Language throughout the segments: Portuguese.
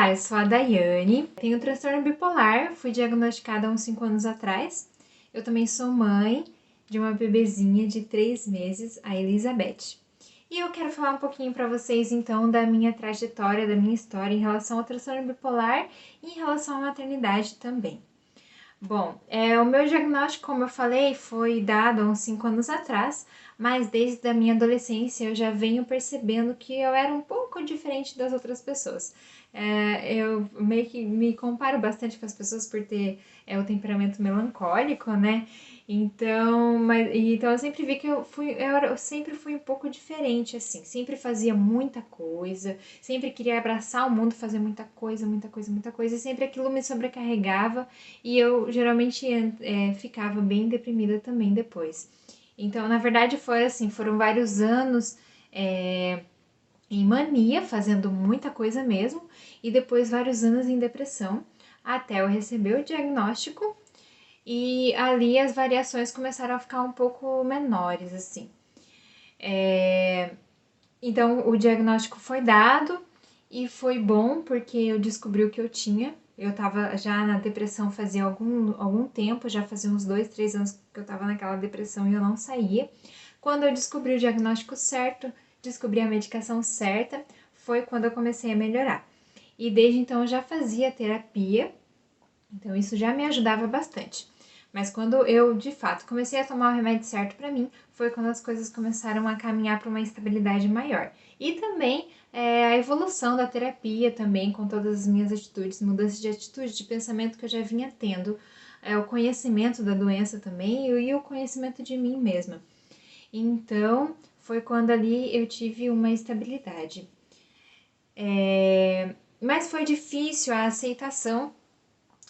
Olá, eu sou a Daiane, tenho transtorno bipolar, fui diagnosticada há uns 5 anos atrás. Eu também sou mãe de uma bebezinha de 3 meses, a Elizabeth. E eu quero falar um pouquinho para vocês então da minha trajetória, da minha história em relação ao transtorno bipolar e em relação à maternidade também. Bom, o meu diagnóstico, como eu falei, foi dado há uns 5 anos atrás, mas desde a minha adolescência eu já venho percebendo que eu era um pouco diferente das outras pessoas. Eu meio que me comparo bastante com as pessoas por ter o temperamento melancólico, né? Então eu sempre vi que eu sempre fui um pouco diferente, assim. Sempre fazia muita coisa, sempre queria abraçar o mundo, fazer muita coisa, muita coisa, muita coisa, e sempre aquilo me sobrecarregava e eu geralmente ficava bem deprimida também depois. Então, na verdade, foram vários anos em mania, fazendo muita coisa mesmo, e depois vários anos em depressão, até eu receber o diagnóstico, e ali as variações começaram a ficar um pouco menores, assim. Então, o diagnóstico foi dado e foi bom porque eu descobri o que eu tinha. Eu estava já na depressão fazia algum tempo, já fazia uns 2, 3 anos que eu estava naquela depressão e eu não saía. Quando eu descobri o diagnóstico certo, descobri a medicação certa, foi quando eu comecei a melhorar. E desde então eu já fazia terapia, então isso já me ajudava bastante. Mas quando eu, de fato, comecei a tomar o remédio certo para mim, foi quando as coisas começaram a caminhar para uma estabilidade maior. E também a evolução da terapia também, com todas as minhas atitudes, mudanças de atitude, de pensamento que eu já vinha tendo, o conhecimento da doença também e o conhecimento de mim mesma. Então, foi quando ali eu tive uma estabilidade. Mas foi difícil a aceitação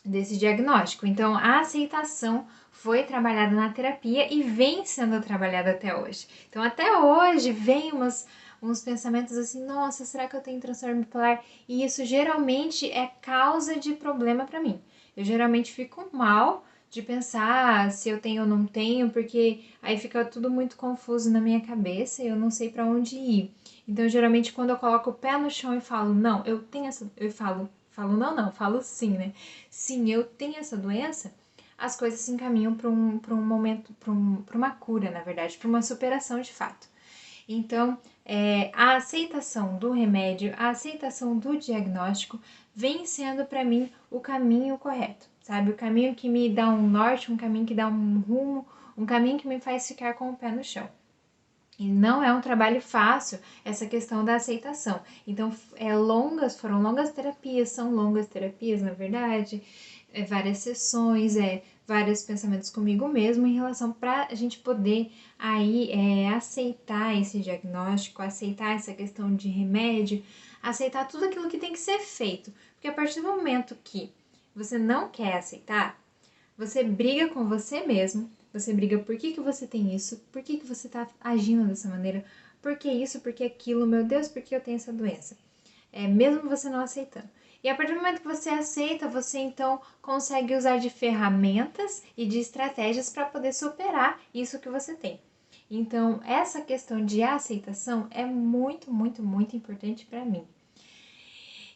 desse diagnóstico. Então, a aceitação foi trabalhada na terapia e vem sendo trabalhada até hoje. Então, até hoje vem uns pensamentos assim, nossa, será que eu tenho transtorno bipolar? E isso geralmente é causa de problema para mim. Eu geralmente fico mal de pensar se eu tenho ou não tenho, porque aí fica tudo muito confuso na minha cabeça e eu não sei para onde ir. Então, geralmente, quando eu coloco o pé no chão e falo, não, eu tenho essa. Eu falo não, falo sim, né? Sim, eu tenho essa doença, as coisas se encaminham para um momento, para uma cura, na verdade, para uma superação de fato. Então, a aceitação do remédio, a aceitação do diagnóstico vem sendo para mim o caminho correto, sabe? O caminho que me dá um norte, um caminho que dá um rumo, um caminho que me faz ficar com o pé no chão. E não é um trabalho fácil essa questão da aceitação. Então, foram longas terapias, são longas terapias, na verdade, várias sessões, vários pensamentos comigo mesmo em relação para a gente poder aí aceitar esse diagnóstico, aceitar essa questão de remédio, aceitar tudo aquilo que tem que ser feito. Porque a partir do momento que você não quer aceitar, você briga com você mesmo, você briga por que você tem isso, por que você tá agindo dessa maneira, por que isso, por que aquilo, meu Deus, por que eu tenho essa doença? Mesmo você não aceitando. E a partir do momento que você aceita, você então consegue usar de ferramentas e de estratégias para poder superar isso que você tem. Então, essa questão de aceitação é muito, muito, muito importante para mim.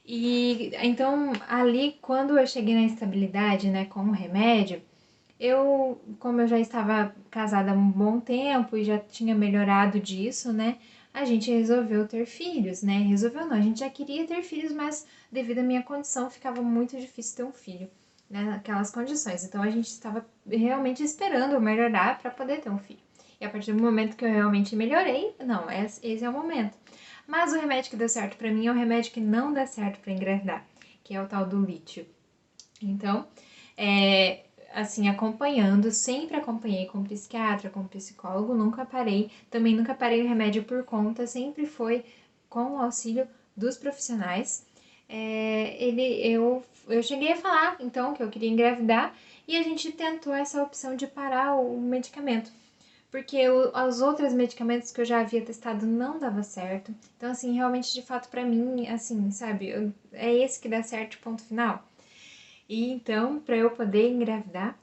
E então, ali, quando eu cheguei na estabilidade, né, com o remédio, como eu já estava casada há um bom tempo e já tinha melhorado disso, né, a gente resolveu ter filhos, né? Resolveu não, a gente já queria ter filhos, mas devido à minha condição ficava muito difícil ter um filho, né, naquelas condições. Então a gente estava realmente esperando melhorar para poder ter um filho. E a partir do momento que eu realmente melhorei, não, esse é o momento. Mas o remédio que deu certo para mim é o remédio que não dá certo para engravidar, que é o tal do lítio. Então, assim, acompanhando, sempre acompanhei com psiquiatra, com psicólogo, nunca parei, também nunca parei o remédio por conta, sempre foi com o auxílio dos profissionais. Eu cheguei a falar, então, que eu queria engravidar e a gente tentou essa opção de parar o medicamento, porque os outros medicamentos que eu já havia testado não dava certo. Então, assim, realmente, de fato, pra mim, assim, sabe, é esse que dá certo, ponto final. E então, para eu poder engravidar,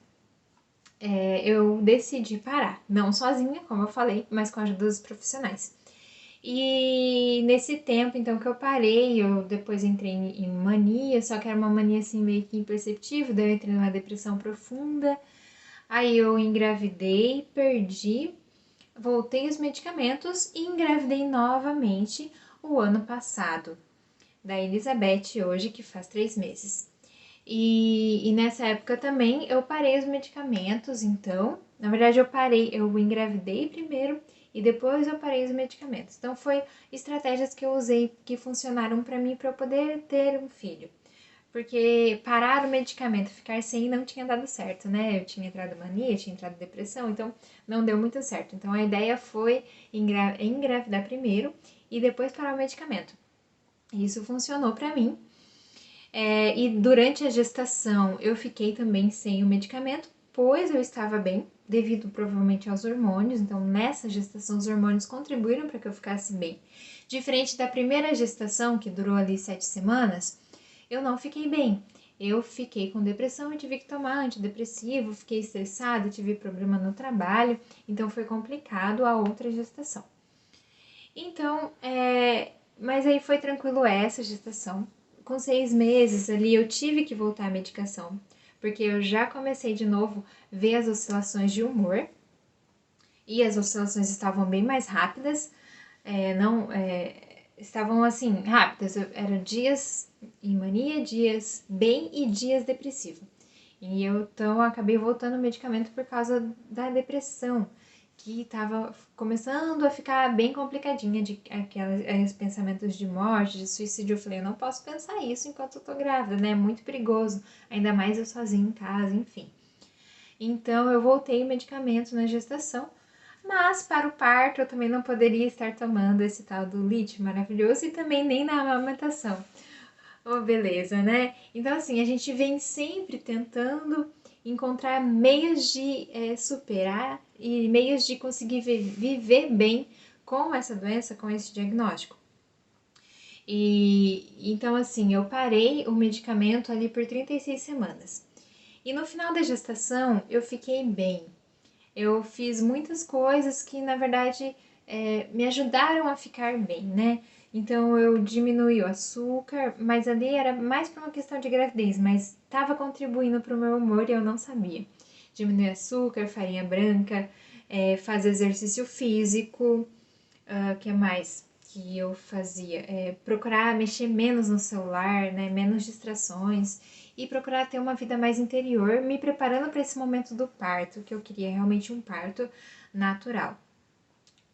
eu decidi parar. Não sozinha, como eu falei, mas com a ajuda dos profissionais. E nesse tempo, então, que eu parei, eu depois entrei em mania, só que era uma mania assim meio que imperceptível, daí eu entrei numa depressão profunda. Aí eu engravidei, perdi, voltei os medicamentos e engravidei novamente o ano passado, da Elizabeth hoje, que faz 3 meses. E nessa época também eu parei os medicamentos, então, na verdade eu engravidei primeiro e depois eu parei os medicamentos. Então foi estratégias que eu usei que funcionaram para mim para eu poder ter um filho. Porque parar o medicamento, ficar sem não tinha dado certo, né? Eu tinha entrado mania, tinha entrado depressão, então não deu muito certo. Então a ideia foi engravidar primeiro e depois parar o medicamento. Isso funcionou para mim. E durante a gestação eu fiquei também sem o medicamento, pois eu estava bem, devido provavelmente aos hormônios. Então, nessa gestação, os hormônios contribuíram para que eu ficasse bem. Diferente da primeira gestação, que durou ali 7 semanas, eu não fiquei bem. Eu fiquei com depressão e tive que tomar antidepressivo, fiquei estressada, tive problema no trabalho, então foi complicado a outra gestação. Então, mas aí foi tranquilo essa gestação. Com 6 meses ali eu tive que voltar à medicação, porque eu já comecei de novo a ver as oscilações de humor e as oscilações estavam bem mais rápidas, não estavam assim rápidas. Eram dias em mania, dias bem e dias depressivo. E eu então acabei voltando ao medicamento por causa da depressão, que estava começando a ficar bem complicadinha, de aqueles pensamentos de morte, de suicídio. Eu falei, eu não posso pensar isso enquanto eu tô grávida, né? É muito perigoso, ainda mais eu sozinha em casa, enfim. Então eu voltei o medicamento na gestação, mas para o parto eu também não poderia estar tomando esse tal do lítio maravilhoso e também nem na amamentação. Oh, beleza, né? Então, assim, a gente vem sempre tentando encontrar meios de superar e meios de conseguir viver bem com essa doença, com esse diagnóstico. E então, assim, eu parei o medicamento ali por 36 semanas. E no final da gestação, eu fiquei bem. Eu fiz muitas coisas que, na verdade, me ajudaram a ficar bem, né? Então eu diminuí o açúcar, mas ali era mais por uma questão de gravidez, mas estava contribuindo para o meu humor e eu não sabia. Diminuir açúcar, farinha branca, fazer exercício físico, que mais que eu fazia? Procurar mexer menos no celular, né? Menos distrações e procurar ter uma vida mais interior, me preparando para esse momento do parto, que eu queria realmente um parto natural.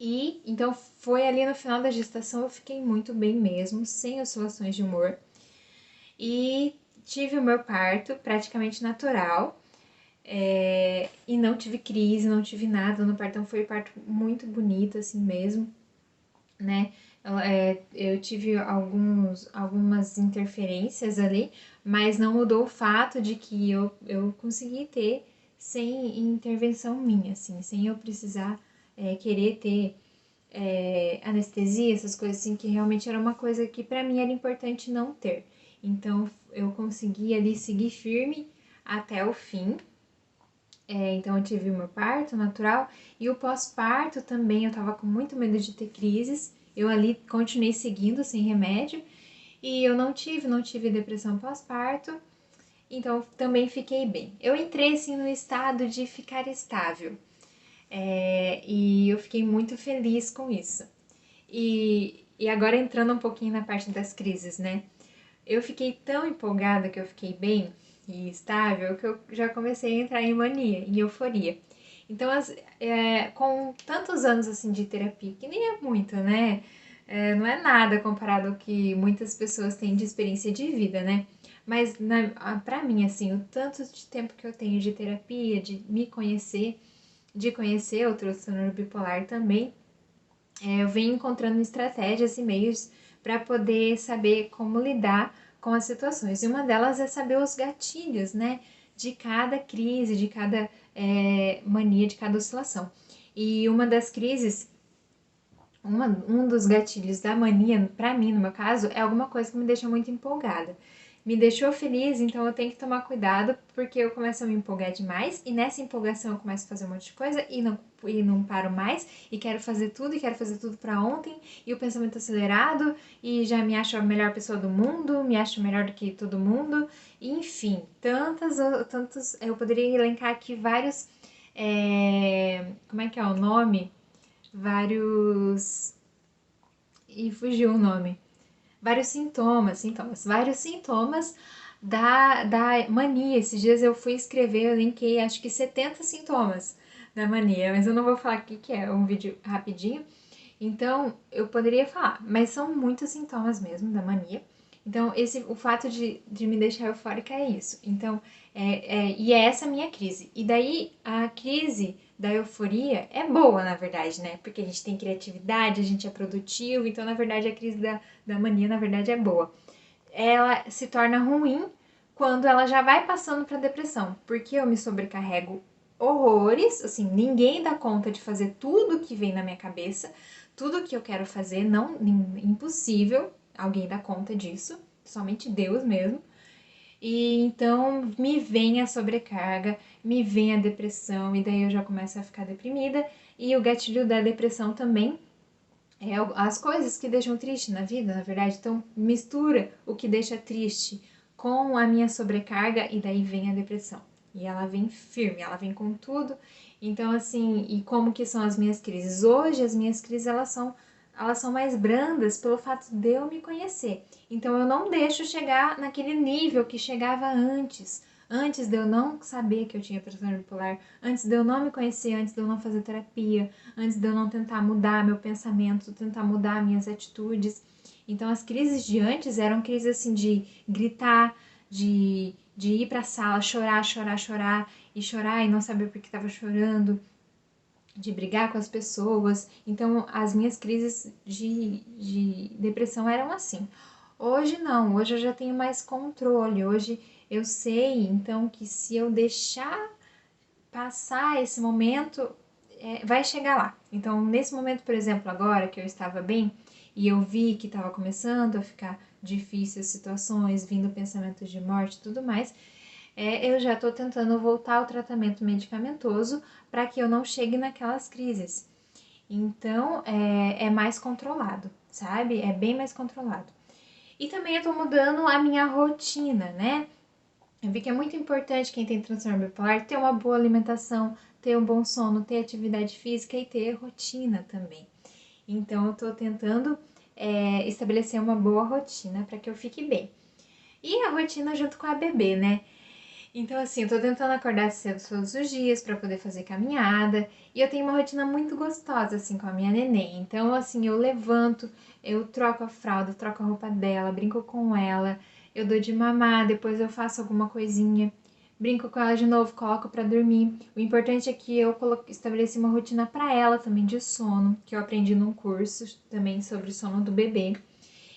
E então foi ali no final da gestação eu fiquei muito bem mesmo, sem oscilações de humor. E tive o meu parto praticamente natural. E não tive crise, não tive nada no parto, então foi um parto muito bonito assim mesmo, né? Eu tive algumas interferências ali, mas não mudou o fato de que eu consegui ter sem intervenção minha, assim, sem eu precisar querer ter anestesia, essas coisas assim, que realmente era uma coisa que para mim era importante não ter. Então eu consegui ali seguir firme até o fim. Então eu tive o meu parto natural e o pós-parto também eu tava com muito medo de ter crises. Eu ali continuei seguindo sem remédio e eu não tive depressão pós-parto. Então também fiquei bem. Eu entrei assim no estado de ficar estável. E eu fiquei muito feliz com isso. E agora entrando um pouquinho na parte das crises, né? Eu fiquei tão empolgada que eu fiquei bem e estável que eu já comecei a entrar em mania, em euforia. Então, com tantos anos assim de terapia, que nem é muito, né? Não é nada comparado ao que muitas pessoas têm de experiência de vida, né? Mas pra mim, assim, o tanto de tempo que eu tenho de terapia, de me conhecer, de conhecer o transtorno bipolar também, eu venho encontrando estratégias e meios para poder saber como lidar com as situações. E uma delas é saber os gatilhos, né? De cada crise, de cada mania, de cada oscilação. E uma das crises, um dos gatilhos da mania, para mim, no meu caso, é alguma coisa que me deixa muito empolgada. me deixou feliz, então eu tenho que tomar cuidado, porque eu começo a me empolgar demais, e nessa empolgação eu começo a fazer um monte de coisa e não paro mais, e quero fazer tudo, e quero fazer tudo pra ontem, e o pensamento acelerado, e já me acho a melhor pessoa do mundo, me acho melhor do que todo mundo, e, enfim, tantos, eu poderia elencar aqui vários, como é que é o nome? Vários, e fugiu o nome. Vários sintomas da mania. Esses dias eu fui escrever, eu linkei acho que 70 sintomas da mania, mas eu não vou falar o que é, um vídeo rapidinho. Então, eu poderia falar, mas são muitos sintomas mesmo da mania. Então, o fato de me deixar eufórica é isso. Então, e é essa a minha crise. E daí, a crise da euforia é boa, na verdade, né? Porque a gente tem criatividade, a gente é produtivo. Então, na verdade, a crise da mania, na verdade, é boa. Ela se torna ruim quando ela já vai passando para depressão. Porque eu me sobrecarrego horrores, assim, ninguém dá conta de fazer tudo que vem na minha cabeça, tudo que eu quero fazer, não, impossível alguém dá conta disso, somente Deus mesmo. E então me vem a sobrecarga, me vem a depressão, e daí eu já começo a ficar deprimida. E o gatilho da depressão também é as coisas que deixam triste na vida, na verdade. Então mistura o que deixa triste com a minha sobrecarga, e daí vem a depressão. E ela vem firme, ela vem com tudo. Então, assim, e como que são as minhas crises? Hoje, as minhas crises, elas são mais brandas pelo fato de eu me conhecer. Então, eu não deixo chegar naquele nível que chegava antes de eu não saber que eu tinha transtorno bipolar, antes de eu não me conhecer, antes de eu não fazer terapia, antes de eu não tentar mudar meu pensamento, tentar mudar minhas atitudes. Então, as crises de antes eram crises assim de gritar, de ir pra sala, chorar, chorar, chorar, e não saber por que estava chorando, de brigar com as pessoas. Então, as minhas crises de depressão eram assim. Hoje não, hoje eu já tenho mais controle, hoje eu sei, então, que se eu deixar passar esse momento, vai chegar lá. Então, nesse momento, por exemplo, agora que eu estava bem e eu vi que estava começando a ficar difícil as situações, vindo pensamentos de morte e tudo mais, eu já estou tentando voltar ao tratamento medicamentoso para que eu não chegue naquelas crises. Então, é mais controlado, sabe? É bem mais controlado. E também eu tô mudando a minha rotina, né? Eu vi que é muito importante quem tem transtorno bipolar ter uma boa alimentação, ter um bom sono, ter atividade física e ter rotina também. Então eu tô tentando estabelecer uma boa rotina para que eu fique bem. E a rotina junto com a bebê, né? Então, assim, eu tô tentando acordar cedo todos os dias para poder fazer caminhada. E eu tenho uma rotina muito gostosa, assim, com a minha neném. Então, assim, eu levanto, eu troco a fralda, troco a roupa dela, brinco com ela, eu dou de mamar, depois eu faço alguma coisinha, brinco com ela de novo, coloco para dormir. O importante é que eu estabeleci uma rotina para ela também de sono, que eu aprendi num curso também sobre sono do bebê.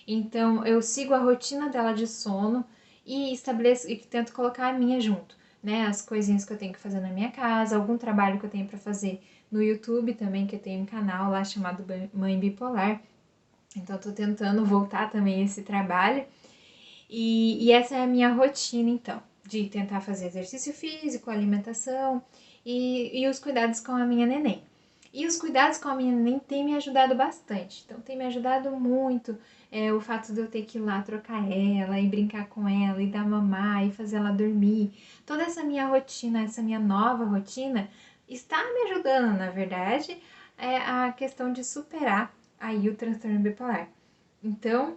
Então, eu sigo a rotina dela de sono e estabeleço e tento colocar a minha junto, né? As coisinhas que eu tenho que fazer na minha casa, algum trabalho que eu tenho para fazer no YouTube também, que eu tenho um canal lá chamado Mãe Bipolar. Então, eu tô tentando voltar também esse trabalho. E essa é a minha rotina, então, de tentar fazer exercício físico, alimentação e os cuidados com a minha neném. E os cuidados com a minha neném têm me ajudado bastante. Então, tem me ajudado muito o fato de eu ter que ir lá trocar ela e brincar com ela e dar mamar e fazer ela dormir. Toda essa minha rotina, essa minha nova rotina, está me ajudando, na verdade, a questão de superar aí o transtorno bipolar. Então,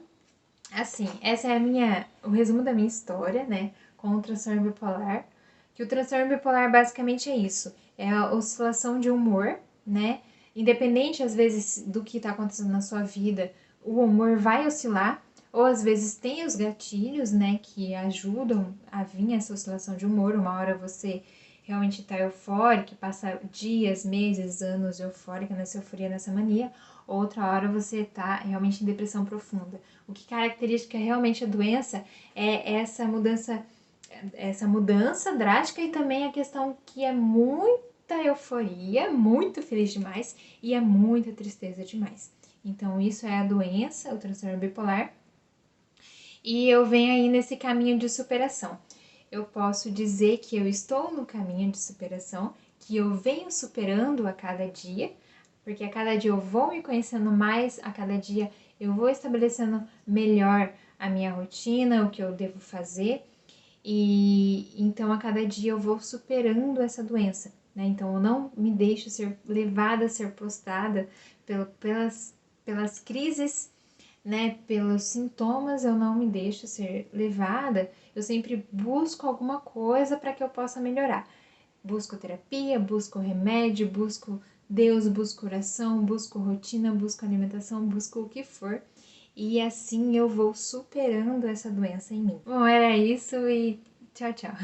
assim, essa é o resumo da minha história, né, com o transtorno bipolar. Que o transtorno bipolar basicamente é isso, é a oscilação de humor, né? Independente às vezes do que está acontecendo na sua vida, o humor vai oscilar, ou às vezes tem os gatilhos, né, que ajudam a vir essa oscilação de humor. Uma hora você realmente está eufórica, passa dias, meses, anos eufórica, nessa euforia, nessa mania. Outra hora você está realmente em depressão profunda. O que caracteriza realmente a doença é essa mudança drástica, e também a questão que é muita euforia, muito feliz demais, e é muita tristeza demais. Então, isso é a doença, o transtorno bipolar. e eu venho aí nesse caminho de superação. Eu posso dizer que eu estou no caminho de superação, que eu venho superando a cada dia, porque a cada dia eu vou me conhecendo mais, a cada dia eu vou estabelecendo melhor a minha rotina, o que eu devo fazer, e então a cada dia eu vou superando essa doença, né? Então eu não me deixo ser levada, ser prostrada pelas crises, né? Pelos sintomas, eu não me deixo ser levada, eu sempre busco alguma coisa para que eu possa melhorar. Busco terapia, busco remédio, busco Deus, busco oração, busco rotina, busco alimentação, busco o que for. E assim eu vou superando essa doença em mim. Bom, era isso e tchau, tchau.